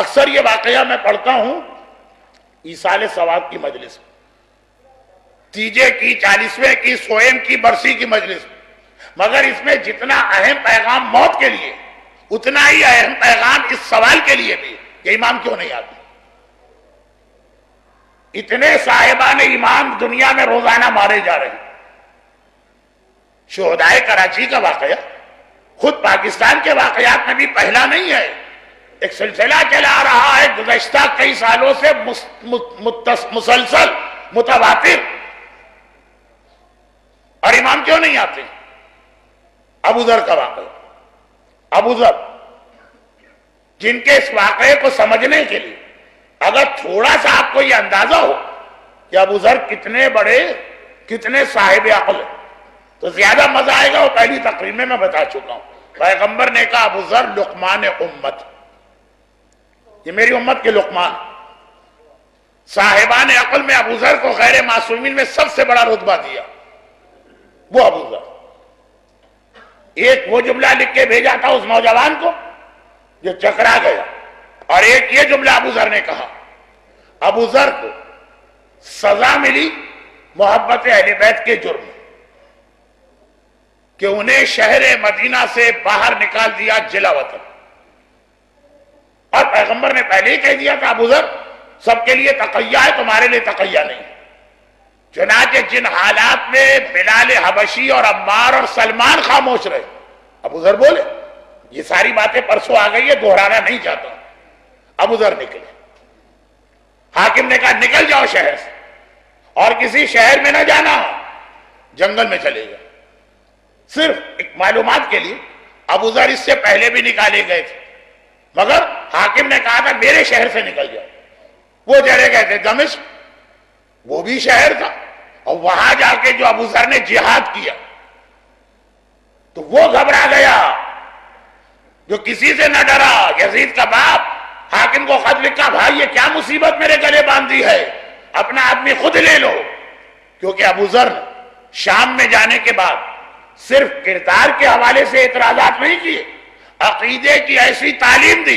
اکثر یہ واقعہ میں پڑھتا ہوں ایصال ثواب کی مجلس میں، تیجے کی، 40ویں کی، سوئم کی برسی کی مجلس میں، مگر اس میں جتنا اہم پیغام موت کے لیے اتنا ہی اہم پیغام اس سوال کے لیے بھی کہ امام کیوں نہیں آتے؟ اتنے صاحبان امام دنیا میں روزانہ مارے جا رہے ہیں۔ شہدائے کراچی کا واقعہ خود پاکستان کے واقعات میں بھی پہلا نہیں ہے، ایک سلسلہ چلا رہا ہے گزشتہ کئی سالوں سے مسلسل متواتر، اور امام کیوں نہیں آتے؟ ابو ذر کا واقعہ، ابو ذر جن کے اس واقعے کو سمجھنے کے لیے اگر تھوڑا سا آپ کو یہ اندازہ ہو کہ ابو ذر کتنے بڑے، کتنے صاحب عقل ہیں، تو زیادہ مزہ آئے گا۔ وہ پہلی تقریر میں بتا چکا ہوں، پیغمبر نے کہا ابو ذر لقمان امت، یہ میری امت کے لقمان۔ صاحبان عقل میں ابو ذر کو غیر معصومین میں سب سے بڑا رتبہ دیا، وہ ابو ذر۔ ایک وہ جملہ لکھ کے بھیجا تھا اس نوجوان کو جو چکرا گیا، اور ایک یہ جملہ ابو ذر نے کہا۔ ابو ذر کو سزا ملی محبت اہل بیت کے جرم کہ انہیں شہر مدینہ سے باہر نکال دیا جلا وطن، اور پیغمبر نے پہلے ہی کہہ دیا تھا ابو ذر سب کے لیے تقیہ ہے، تمہارے لیے تقیہ نہیں۔ چنانچہ جن حالات میں بلال حبشی اور عمار اور سلمان خاموش رہے، ابو ذر بولے۔ یہ ساری باتیں پرسوں آ گئی ہے، دہرانا نہیں چاہتا۔ ابو ذر نکلے، حاکم نے کہا نکل جاؤ شہر سے، اور کسی شہر میں نہ جانا، جنگل میں چلے گئے۔ صرف ایک معلومات کے لیے ابو ذر اس سے پہلے بھی نکالے گئے تھے، مگر حاکم نے کہا تھا میرے شہر سے نکل جاؤ۔ وہ چلے گئے تھے دمشق، وہ بھی شہر تھا، اور وہاں جا کے جو ابو ذر نے جہاد کیا تو وہ گھبرا گیا، جو کسی سے نہ ڈرا۔ یزید کا باپ حاکم کو خط لکھا، بھائی یہ کیا مصیبت میرے گلے باندھی ہے، اپنا آدمی خود لے لو۔ کیونکہ ابو ذر شام میں جانے کے بعد صرف کردار کے حوالے سے اعتراضات نہیں کیے، عقیدے کی ایسی تعلیم دی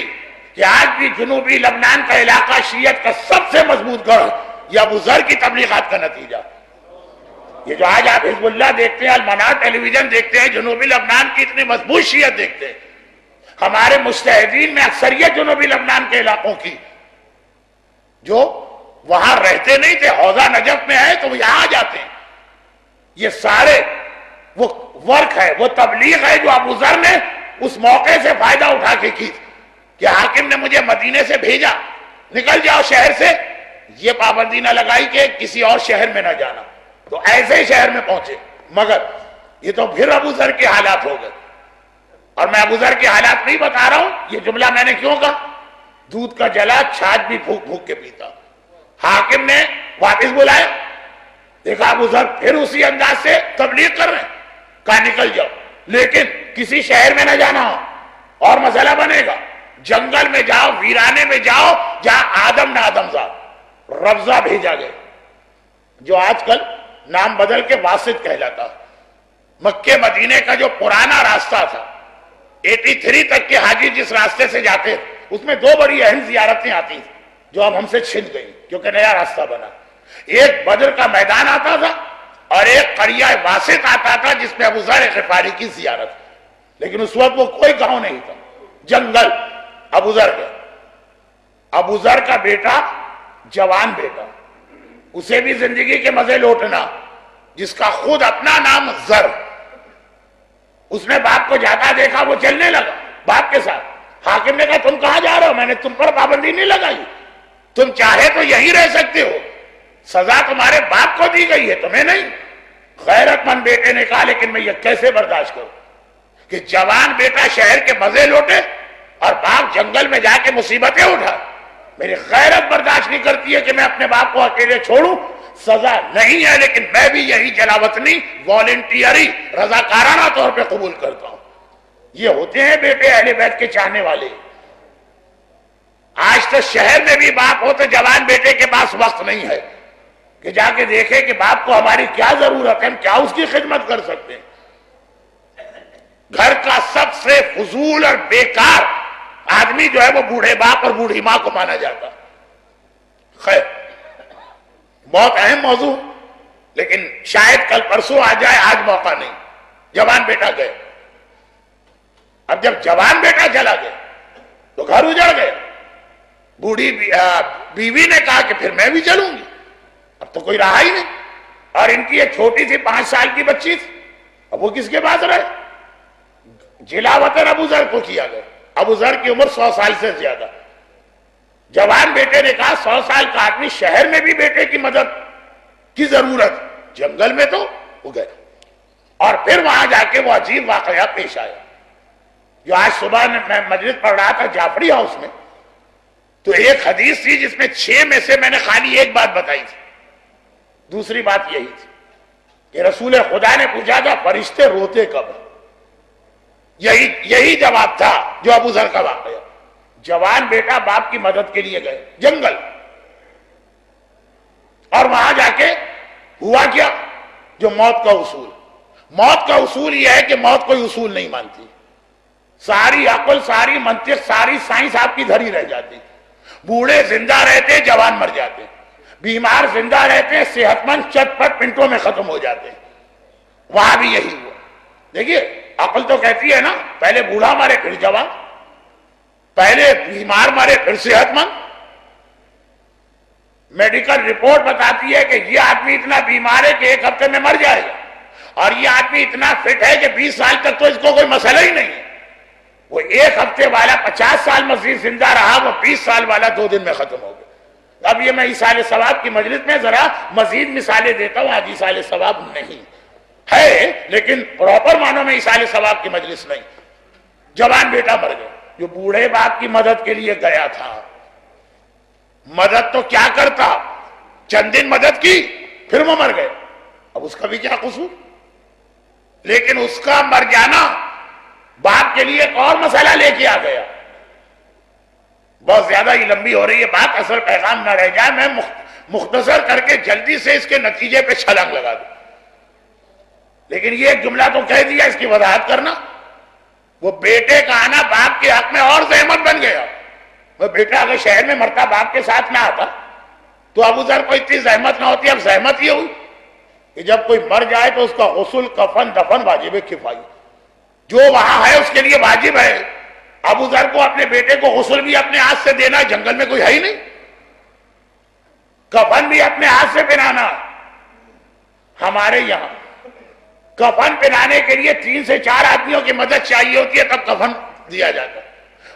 کہ آج بھی جنوبی لبنان کا علاقہ شیعت کا سب سے مضبوط گڑھ یہ ابو ذر کی تبلیغات کا نتیجہ۔ یہ جو آج آپ حزب اللہ دیکھتے ہیں، المنار ٹیلی ویژن دیکھتے ہیں، جنوبی لبنان کی اتنی مضبوط شیعت دیکھتے ہیں، ہمارے مجتہدین میں اکثریت جنوبی لبنان کے علاقوں کی جو وہاں رہتے نہیں تھے، حوضہ نجف میں ہے تو وہ یہاں جاتے ہیں۔ یہ سارے وہ ورک ہے، وہ تبلیغ ہے جو ابو ذر نے اس موقع سے فائدہ اٹھا کے کی کہ حاکم نے مجھے مدینے سے بھیجا، نکل جاؤ شہر سے، یہ پابندی نہ لگائی کہ کسی اور شہر میں نہ جانا، تو ایسے شہر میں پہنچے۔ مگر یہ تو پھر ابو ذر کے حالات ہو گئے، اور میں ابو ذر کے حالات نہیں بتا رہا ہوں، یہ جملہ میں نے کیوں کہا؟ دودھ کا جلا چھاچھ بھی پھونک پھونک کے پیتا۔ حاکم نے واپس بلایا، دیکھا ابو ذر پھر اسی انداز سے تبلیغ کر رہے ہیں، کہا نکل جاؤ، لیکن کسی شہر میں نہ جانا اور مسئلہ بنے گا، جنگل میں جاؤ، ویرانے میں جاؤ جہاں آدم نہ آدم زاد۔ ربضہ بھیجا گیا، جو آج کل نام بدل کے واسط کہلاتا۔ مکے مدینے کا جو پرانا راستہ تھا، 83 تک کے حاجی جس راستے سے جاتے اس میں دو بڑی اہم زیارتیں آتی تھیں جو اب ہم سے چھن گئی کیونکہ نیا راستہ بنا۔ ایک بدر کا میدان آتا تھا اور ایک قریہ واسط آتا تھا جس میں ابو ذر غفاری کی زیارت، لیکن اس وقت وہ کوئی گاؤں نہیں تھا، جنگل۔ ابو ذر گیا، ابو ذر کا بیٹا، جوان بیٹا، اسے بھی زندگی کے مزے لوٹنا، جس کا خود اپنا نام ذر، اس نے باپ کو جاتا دیکھا، وہ چلنے لگا باپ کے ساتھ۔ حاکم نے کہا تم کہاں جا رہے ہو؟ میں نے تم پر پابندی نہیں لگائی، تم چاہے تو یہی رہ سکتے ہو، سزا تمہارے باپ کو دی گئی ہے، تمہیں نہیں۔ غیرت مند بیٹے نے کہا لیکن میں یہ کیسے برداشت کروں کہ جوان بیٹا شہر کے مزے لوٹے اور باپ جنگل میں جا کے مصیبتیں اٹھا؟ میری غیرت برداشت نہیں کرتی ہے کہ میں اپنے باپ کو اکیلے چھوڑوں۔ سزا نہیں ہے لیکن میں بھی یہی جلاوطنی والنٹیری رضاکارانہ طور پہ قبول کرتا ہوں۔ یہ ہوتے ہیں بیٹے اہل بیت کے چاہنے والے۔ آج تو شہر میں بھی باپ ہو تو جوان بیٹے کے پاس وقت نہیں ہے کہ جا کے دیکھے کہ باپ کو ہماری کیا ضرورت ہے، ہم کیا اس کی خدمت کر سکتے ہیں۔ گھر کا سب سے فضول اور بیکار آدمی جو ہے وہ بوڑھے باپ اور بوڑھی ماں کو مانا جاتا. خیر بہت اہم موضوع, لیکن شاید کل پرسوں آ جائے, آج موقع نہیں. جوان بیٹا گئے. اب جب جوان بیٹا چلا گیا تو گھر اجڑ گئے. بوڑھی بیوی نے کہا کہ پھر میں بھی چلوں گی, اب تو کوئی رہا ہی نہیں. اور ان کی ایک چھوٹی سی 5 سال کی بچی تھی, اب وہ کس کے پاس رہے؟ جلا وطن ابو ذر کو کیا گیا. ابو ذر کی عمر 100 سال سے زیادہ. جوان بیٹے نے کہا 100 سال کا آدمی, شہر میں بھی بیٹے کی مدد کی ضرورت, جنگل میں تو وہ گئے. اور پھر وہاں جا کے وہ عجیب واقعہ پیش آیا جو آج صبح میں مجلس پڑھ رہا تھا جعفری ہاؤس میں. تو ایک حدیث تھی جس میں 6 میں سے میں نے خالی ایک بات بتائی تھی. دوسری بات یہی تھی کہ رسول خدا نے پوچھا تھا فرشتے روتے کب؟ یہی جواب تھا جو ابو ذر کا واقعہ. جوان بیٹا باپ کی مدد کے لیے گئے جنگل, اور وہاں جا کے ہوا کیا جو موت کا اصول. موت کا اصول یہ ہے کہ موت کوئی اصول نہیں مانتی. ساری عقل, ساری منطق, ساری سائنس آپ کی دھری رہ جاتی. بوڑھے زندہ رہتے, جوان مر جاتے. بیمار زندہ رہتے, صحت مند چٹ پٹ منٹوں میں ختم ہو جاتے. وہاں بھی یہی ہوا. دیکھیے عقل تو کہتی ہے نا پہلے بوڑھا مرے پھر جوان, پہلے بیمار مرے پھر صحت مند. میڈیکل رپورٹ بتاتی ہے کہ یہ آدمی اتنا بیمار ہے کہ 1 ہفتے میں مر جائے گا, اور یہ آدمی اتنا فٹ ہے کہ 20 سال تک تو اس کو کوئی مسئلہ ہی نہیں ہے. وہ 1 ہفتے والا 50 سال مزید زندہ رہا, وہ 20 سال والا 2 دن میں ختم ہو گیا. اب یہ میں ایصال ثواب کی مجلس میں ذرا مزید مثالیں دیتا ہوں. آج ایصال ثواب نہیں ہے, لیکن پراپر معنوں میں ایصال ثواب کی مجلس نہیں. جوان بیٹا مر گیا جو بوڑھے باپ کی مدد کے لیے گیا تھا. مدد تو کیا کرتا, چند دن مدد کی پھر وہ مر گئے. اب اس کا بھی کیا قصور؟ لیکن اس کا مر جانا باپ کے لیے ایک اور مسئلہ لے کے آ گیا. بہت زیادہ ہی لمبی ہو رہی ہے بات, اصل پیغام نہ رہ جائے. میں مختصر کر کے جلدی سے اس کے نتیجے پہ چھلانگ لگا دوں. لیکن یہ ایک جملہ تو کہہ دیا, اس کی وضاحت کرنا. وہ بیٹے کا آنا باپ کے حق میں اور زحمت بن گیا. وہ بیٹا اگر شہر میں مرتا باپ کے ساتھ نہ آتا تو ابو ذر کو اتنی زحمت نہ ہوتی. اب زحمت یہ ہوئی کہ جب کوئی مر جائے تو اس کا غسل, کفن, دفن واجب کفائی, جو وہاں ہے اس کے لیے واجب ہے. ابو ذر کو اپنے بیٹے کو غسل بھی اپنے ہاتھ سے دینا, جنگل میں کوئی ہے ہی نہیں. کفن بھی اپنے ہاتھ سے پہنانا. ہمارے یہاں کفن پہنانے کے لیے 3 سے 4 آدمیوں کی مدد چاہیے ہوتی ہے, تب کفن دیا جاتا.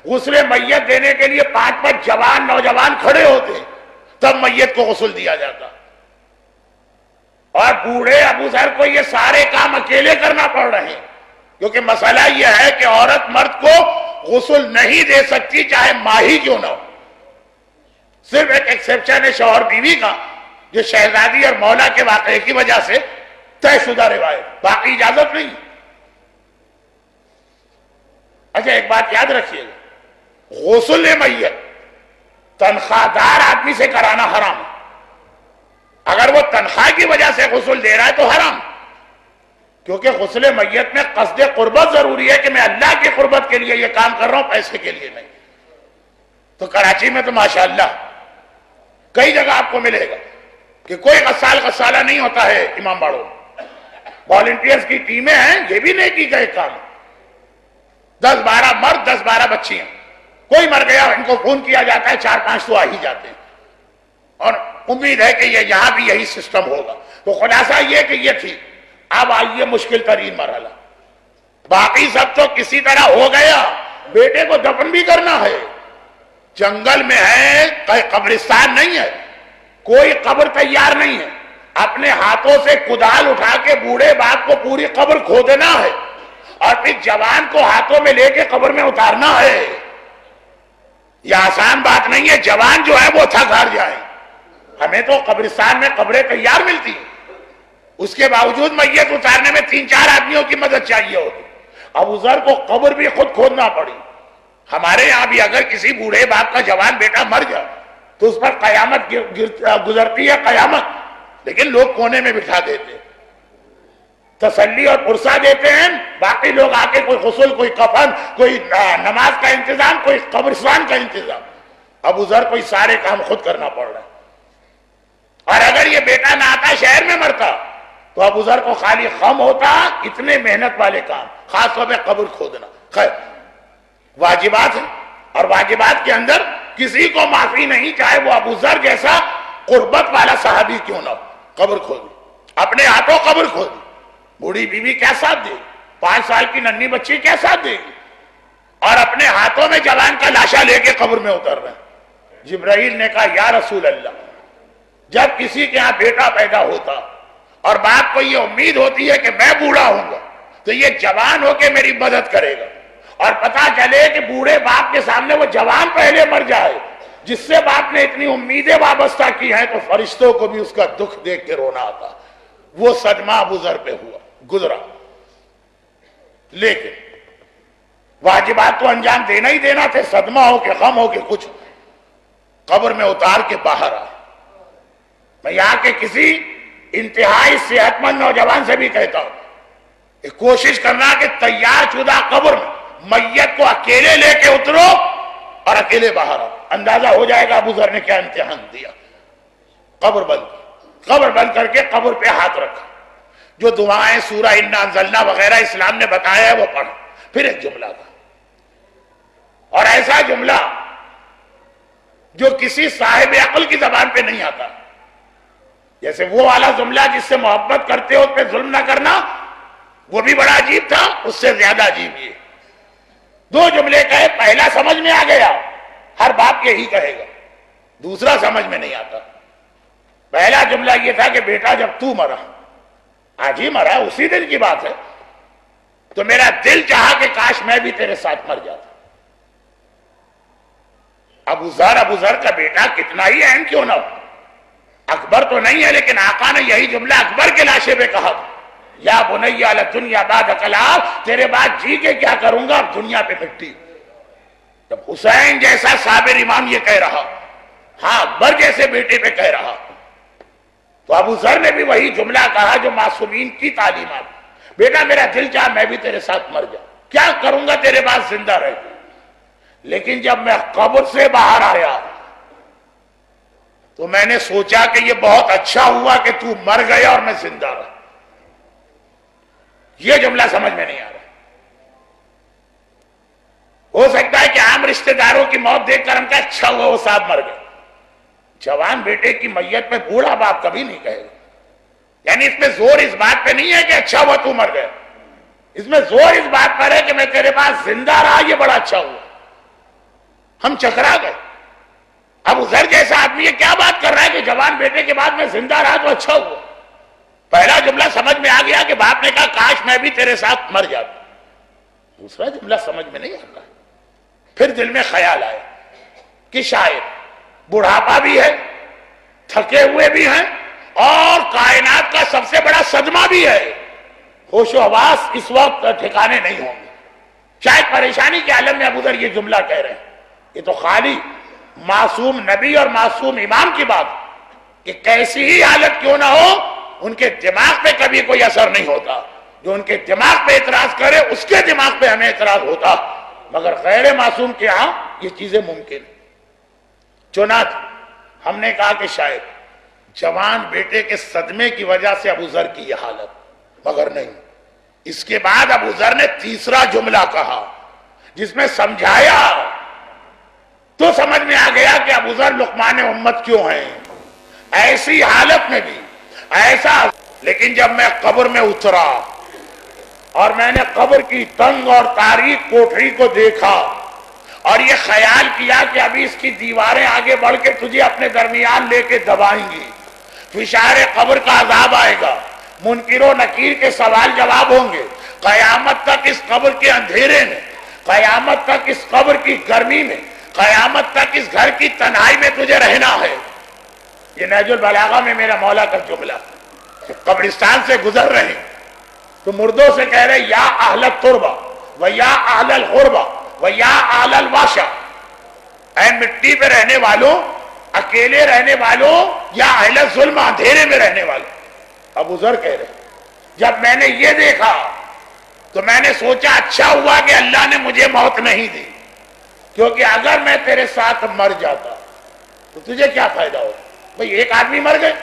غسل میت دینے کے لیے 5 جوان نوجوان کھڑے ہوتے, تب میت کو غسل دیا جاتا. اور بوڑھے ابو ذر کو یہ سارے کام اکیلے کرنا پڑ رہے ہیں, کیونکہ مسئلہ یہ ہے کہ عورت مرد کو غسل نہیں دے سکتی چاہے ماں ہی کیوں نہ ہو. صرف ایک ایکسیپشن ہے شوہر بیوی کا, جو شہزادی اور مولا کے واقعے کی وجہ سے طے شدہ روایت, باقی اجازت نہیں. اچھا ایک بات یاد رکھیے گا, غسل میت تنخواہ دار آدمی سے کرانا حرام ہے. اگر وہ تنخواہ کی وجہ سے غسل دے رہا ہے تو حرام, کیونکہ غسل میت میں قصد قربت ضروری ہے کہ میں اللہ کی قربت کے لیے یہ کام کر رہا ہوں, پیسے کے لیے نہیں. تو کراچی میں تو ماشاءاللہ کئی جگہ آپ کو ملے گا کہ کوئی غسالہ نہیں ہوتا ہے امام باڑوں. والنٹیئرز کی ٹیمیں ہیں, یہ بھی نیکی کا ایک کام. 10-12 مرد 10-12 بچیاں, کوئی مر گیا ان کو فون کیا جاتا ہے, 4-5 تو آ ہی جاتے ہیں, اور امید ہے کہ یہ یہاں بھی یہی سسٹم ہوگا. تو خلاصہ یہ کہ یہ تھی. اب آئیے مشکل ترین مرحلہ. باقی سب تو کسی طرح ہو گیا, بیٹے کو دفن بھی کرنا ہے. جنگل میں ہے, قبرستان نہیں ہے, کوئی قبر تیار نہیں ہے. اپنے ہاتھوں سے کدال اٹھا کے بوڑھے باپ کو پوری قبر کھودنا ہے, اور پھر جوان کو ہاتھوں میں لے کے قبر میں اتارنا ہے. یہ آسان بات نہیں ہے. جوان جو ہے وہ تھک ہار جائے. ہمیں تو قبرستان میں قبریں تیار ملتی ہیں, اس کے باوجود میت اتارنے میں 3-4 آدمیوں کی مدد چاہیے ہوتی. ابو ذر کو قبر بھی خود کھودنا پڑی. ہمارے یہاں بھی اگر کسی بوڑھے باپ کا جوان بیٹا مر جائے تو اس پر قیامت گزرتی ہے, قیامت, لیکن لوگ کونے میں بٹھا دیتے. تسلی اور پرسہ دیتے ہیں، باقی لوگ آ کے کوئی غسل، کوئی کفن، کوئی نماز کا انتظام، کوئی قبرستان کا انتظام. ابو ذر کو سارے کام خود کرنا پڑ رہا ہے. اور اگر یہ بیٹا نہ آتا، شہر میں مرتا، تو ابو ذر کو خالی غم ہوتا. اتنے محنت والے کام، خاص طور پہ قبر کھودنا. خیر، واجبات ہیں، اور واجبات کے اندر کسی کو معافی نہیں، چاہے وہ ابو ذر جیسا قربت والا صحابی کیوں نہ ہو. قبر کھودی، اپنے ہاتھوں قبر کھودی. بوڑھی بیوی کیا ساتھ دے گی؟ 5 سال کی ننھی بچی کیا ساتھ دے گی؟ اور اپنے ہاتھوں میں جوان کا لاشا لے کے قبر میں اتر رہے ہیں. جبرائیل نے کہا یا رسول اللہ، جب کسی کے ہاں بیٹا پیدا ہوتا اور باپ کو یہ امید ہوتی ہے کہ میں بوڑھا ہوں گا تو یہ جوان ہو کے میری مدد کرے گا، اور پتا چلے کہ بوڑھے باپ کے سامنے وہ جوان پہلے مر جائے جس سے باپ نے اتنی امیدیں وابستہ کی ہیں، تو فرشتوں کو بھی اس کا دکھ دیکھ کے رونا آتا. وہ صدمہ ابو ذر پہ ہوا، گزرا. لیکن واجبات تو انجام دینا ہی دینا تھے، صدمہ ہو کے غم ہو کے کچھ. قبر میں اتار کے باہر آئے. میں یہاں کے کسی انتہائی صحت مند نوجوان سے بھی کہتا ہوں کہ کوشش کرنا کہ تیار شدہ قبر میں میت کو اکیلے لے کے اترو اور اکیلے باہر آؤ. اندازہ ہو جائے گا ابو ذر نے کیا امتحان دیا. قبر بند کی، قبر بند کر کے قبر پہ ہاتھ رکھا. جو دعائیں سورہ انا انزلنا وغیرہ اسلام نے بتایا ہے وہ پڑھا. پھر ایک جملہ تھا، اور ایسا جملہ جو کسی صاحب عقل کی زبان پہ نہیں آتا. جیسے وہ والا جملہ جس سے محبت کرتے ہو اس پہ ظلم نہ کرنا، وہ بھی بڑا عجیب تھا. اس سے زیادہ عجیب یہ 2 جملے کہے. پہلا سمجھ میں آ گیا، ہر باپ یہی کہے گا. دوسرا سمجھ میں نہیں آتا. پہلا جملہ یہ تھا کہ بیٹا جب تو مرا، آج ہی مرا، اسی دن کی بات ہے، تو میرا دل چاہا کہ کاش میں بھی تیرے ساتھ مر جاتا. ابو ذر کا بیٹا کتنا ہی اہم کیوں نہ ہو، اکبر تو نہیں ہے، لیکن آقا نے یہی جملہ اکبر کے لاشے پہ کہا تھا، یا بنی علی الدنیا بعد کلام، تیرے بعد جی کے کیا کروں گا، دنیا پہ مٹی. جب حسین جیسا صابر امام یہ کہہ رہا، ہاں اکبر جیسے بیٹے پہ کہہ رہا، تو ابو ذر نے بھی وہی جملہ کہا جو معصومین کی تعلیمات. بیٹا میرا دل چاہ میں بھی تیرے ساتھ مر جاؤں، کیا کروں گا تیرے بعد زندہ رہ کے. لیکن جب میں قبر سے باہر آیا تو میں نے سوچا کہ یہ بہت اچھا ہوا کہ تو مر گیا اور میں زندہ رہا. یہ جملہ سمجھ میں نہیں آ رہا. ہو سکتا ہے کہ عام رشتہ داروں کی موت دیکھ کر ہم کہا اچھا ہوا وہ صاحب مر گئے. جوان بیٹے کی میت میں بوڑھا باپ کبھی نہیں کہے گا. یعنی اس میں زور اس بات پہ نہیں ہے کہ اچھا ہوا تو مر گیا، اس میں زور اس بات پر ہے کہ میں تیرے پاس زندہ رہا، یہ بڑا اچھا ہوا. ہم چکرا گئے. ابو ذر جیسا آدمی یہ کیا بات کر رہا ہے کہ جوان بیٹے کے بعد میں زندہ رہا تو اچھا ہوا. پہلا جملہ سمجھ میں آ گیا کہ باپ نے کہا کاش میں بھی تیرے ساتھ مر جاتا. دوسرا جملہ سمجھ میں نہیں آتا. پھر دل میں خیال آیا کہ شاید بڑھاپا بھی ہے، تھکے ہوئے بھی ہیں، اور کائنات کا سب سے بڑا صدمہ بھی ہے. ہوش و حواس اس وقت ٹھکانے نہیں ہوں گے. شاید پریشانی کے عالم میں ابو ذر یہ جملہ کہہ رہے ہیں. یہ تو خالی معصوم نبی اور معصوم امام کی بات کہ کیسی ہی حالت کیوں نہ ہو ان کے دماغ پہ کبھی کوئی اثر نہیں ہوتا. جو ان کے دماغ پہ اعتراض کرے اس کے دماغ پہ ہمیں اعتراض ہوتا، مگر غیر معصوم کے ہاں یہ چیزیں ممکن ہیں. چنانچہ ہم نے کہا کہ شاید جوان بیٹے کے صدمے کی وجہ سے ابو ذر کی یہ حالت، مگر نہیں. اس کے بعد ابو ذر نے تیسرا جملہ کہا جس میں سمجھایا تو سمجھ میں آ گیا کہ ابو ذر لقمان امت کیوں ہیں ایسی حالت میں بھی ایسا. لیکن جب میں قبر میں اترا اور میں نے قبر کی تنگ اور تاریک کوٹری کو دیکھا اور یہ خیال کیا کہ ابھی اس کی دیواریں آگے بڑھ کے تجھے اپنے درمیان لے کے دبائیں گی، فشار قبر کا عذاب آئے گا، منکر و نکیر کے سوال جواب ہوں گے، قیامت تک اس قبر کے اندھیرے میں، قیامت تک اس قبر کی گرمی میں، قیامت تک اس گھر کی تنہائی میں تجھے رہنا ہے. یہ نہج البلاغہ میں میرا مولا کا جملہ. قبرستان سے گزر رہے ہیں تو مردوں سے کہہ رہے یا اہل التربہ و یا اہل الغربہ و یا اہل الواشا، اے مٹی پہ رہنے والوں، اکیلے رہنے والوں، یا اہل ظلم اندھیرے میں رہنے والوں. ابو ذر کہہ رہے جب میں نے یہ دیکھا تو میں نے سوچا اچھا ہوا کہ اللہ نے مجھے موت نہیں دی، کیونکہ اگر میں تیرے ساتھ مر جاتا تو تجھے کیا فائدہ ہو؟ بھئی ایک آدمی مر گئے،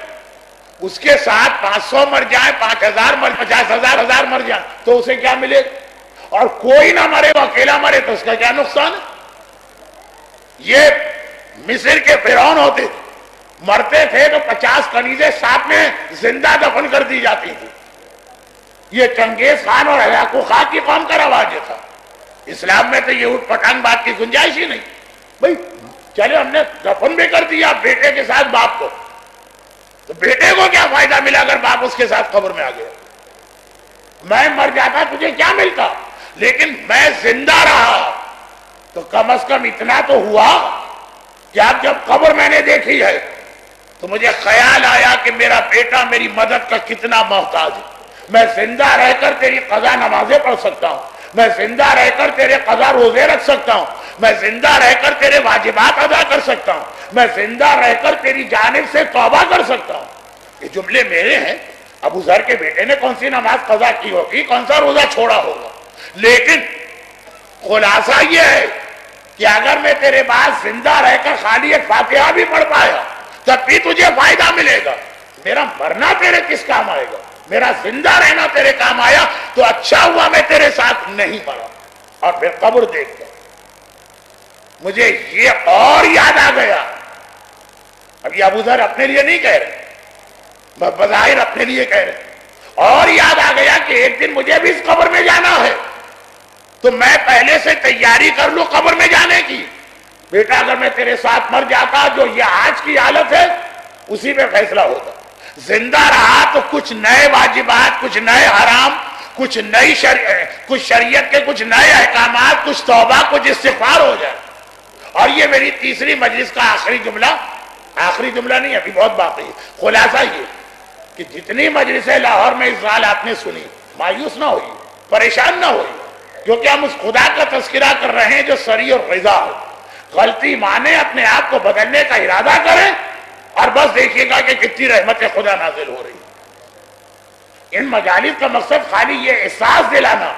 اس کے ساتھ 500 مر جائیں، 5000 مر، 50,000 مر جائیں تو اسے کیا ملے؟ اور کوئی نہ مرے، وہ اکیلا مرے تو اس کا کیا نقصان ہے؟ یہ مصر کے فرعون ہوتے تھے، مرتے تھے تو 50 کنیزیں ساتھ میں زندہ دفن کر دی جاتی تھی۔ یہ چنگیز خان اور ہلاکو خان کی قوم کا رواج تھا۔ اسلام میں تو یہ اٹھ پٹانگ بات کی گنجائش ہی نہیں۔ بھئی چلے ہم نے دفن بھی کر دیا بیٹے کے ساتھ باپ کو، تو بیٹے کو کیا فائدہ ملا اگر باپ اس کے ساتھ قبر میں آ گیا؟ میں مر جاتا تجھے کیا ملتا؟ لیکن میں زندہ رہا تو کم از کم اتنا تو ہوا کہ اب جب قبر میں نے دیکھی ہے تو مجھے خیال آیا کہ میرا بیٹا میری مدد کا کتنا محتاج ہے۔ میں زندہ رہ کر تیری قضا نمازیں پڑھ سکتا ہوں، میں زندہ رہ کر تیرے قضا روزے رکھ سکتا ہوں، میں زندہ رہ کر تیرے واجبات ادا کر سکتا ہوں، میں زندہ رہ کر تیری جانب سے توبہ کر سکتا ہوں۔ یہ جملے میرے ہیں۔ ابو ذر کے بیٹے نے کون سی نماز قضا کی ہوگی، کون سا روزہ چھوڑا ہوگا، لیکن خلاصہ یہ ہے کہ اگر میں تیرے بعد زندہ رہ کر خالی ایک فاتحہ بھی پڑھ پایا تب بھی تجھے فائدہ ملے گا۔ میرا مرنا تیرے کس کام آئے گا؟ میرا زندہ رہنا تیرے کام آیا تو اچھا ہوا میں تیرے ساتھ نہیں مرا۔ اور پھر قبر دیکھ کر مجھے یہ اور یاد آ گیا۔ اب یہ ابو ذر اپنے لیے نہیں کہہ رہے، بظاہر اپنے لیے کہہ رہے، اور یاد آ گیا کہ ایک دن مجھے بھی اس قبر میں جانا ہے، تو میں پہلے سے تیاری کر لوں قبر میں جانے کی۔ بیٹا اگر میں تیرے ساتھ مر جاتا جو یہ آج کی حالت ہے اسی پہ فیصلہ ہوتا، زندہ رہا تو کچھ نئے واجبات، کچھ نئے حرام، کچھ نئی کچھ شریعت کے کچھ نئے احکامات، کچھ توبہ، کچھ استغفار ہو جائے۔ اور یہ میری تیسری مجلس کا آخری جملہ نہیں، ابھی بہت باقی ہے۔ خلاصہ یہ کہ جتنی مجلسیں لاہور میں اس سال آپ نے سنی، مایوس نہ ہوئی، پریشان نہ ہوئی، کیونکہ ہم اس خدا کا تذکرہ کر رہے ہیں جو سری اور رضا ہے۔ غلطی مانے، اپنے آپ کو بدلنے کا ارادہ کریں اور بس دیکھیے گا کہ کتنی رحمت خدا نازل ہو رہی ہے۔ ان مجالس کا مقصد خالی یہ احساس دلانا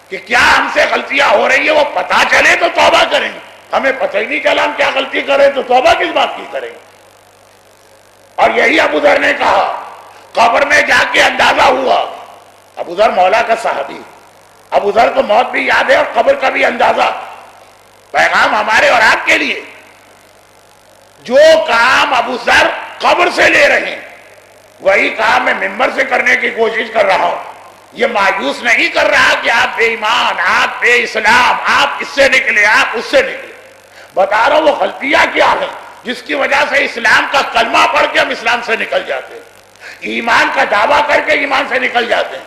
کہ کیا ہم سے غلطیاں ہو رہی ہیں وہ پتہ چلے تو توبہ کریں۔ ہمیں پتہ ہی نہیں چلا ہم کیا غلطی کریں تو توبہ کس بات کی کریں؟ اور یہی ابو ذر نے کہا۔ قبر میں جا کے اندازہ ہوا، ابو ذر مولا کا صحابی، ابو ذر کو موت بھی یاد ہے اور قبر کا بھی اندازہ۔ پیغام ہمارے اور آپ کے لیے، جو کام ابو ذر قبر سے لے رہے ہیں وہی کام میں ممبر سے کرنے کی کوشش کر رہا ہوں۔ یہ مایوس نہیں کر رہا کہ آپ بے ایمان، آپ بے اسلام، آپ اس سے نکلے، آپ اس سے نکلے۔ بتا رہا ہوں وہ غلطیاں کیا ہیں جس کی وجہ سے اسلام کا کلمہ پڑھ کے ہم اسلام سے نکل جاتے ہیں، ایمان کا دعویٰ کر کے ایمان سے نکل جاتے ہیں۔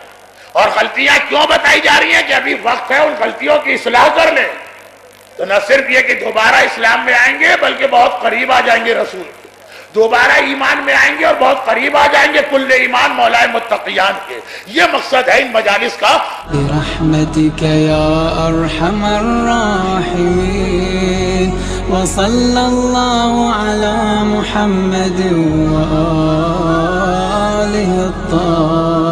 اور غلطیاں کیوں بتائی جا رہی ہیں کہ ابھی وقت ہے ان غلطیوں کی اصلاح کر لیں، تو نہ صرف یہ کہ دوبارہ اسلام میں آئیں گے بلکہ بہت قریب آ جائیں گے رسول کے، دوبارہ ایمان میں آئیں گے اور بہت قریب آ جائیں گے کل ایمان مولا متقیان کے۔ یہ مقصد ہے ان مجالس کا۔ برحمتک یا ارحم الراحمین وصلی اللہ علی محمد وآلہ الطاہرین۔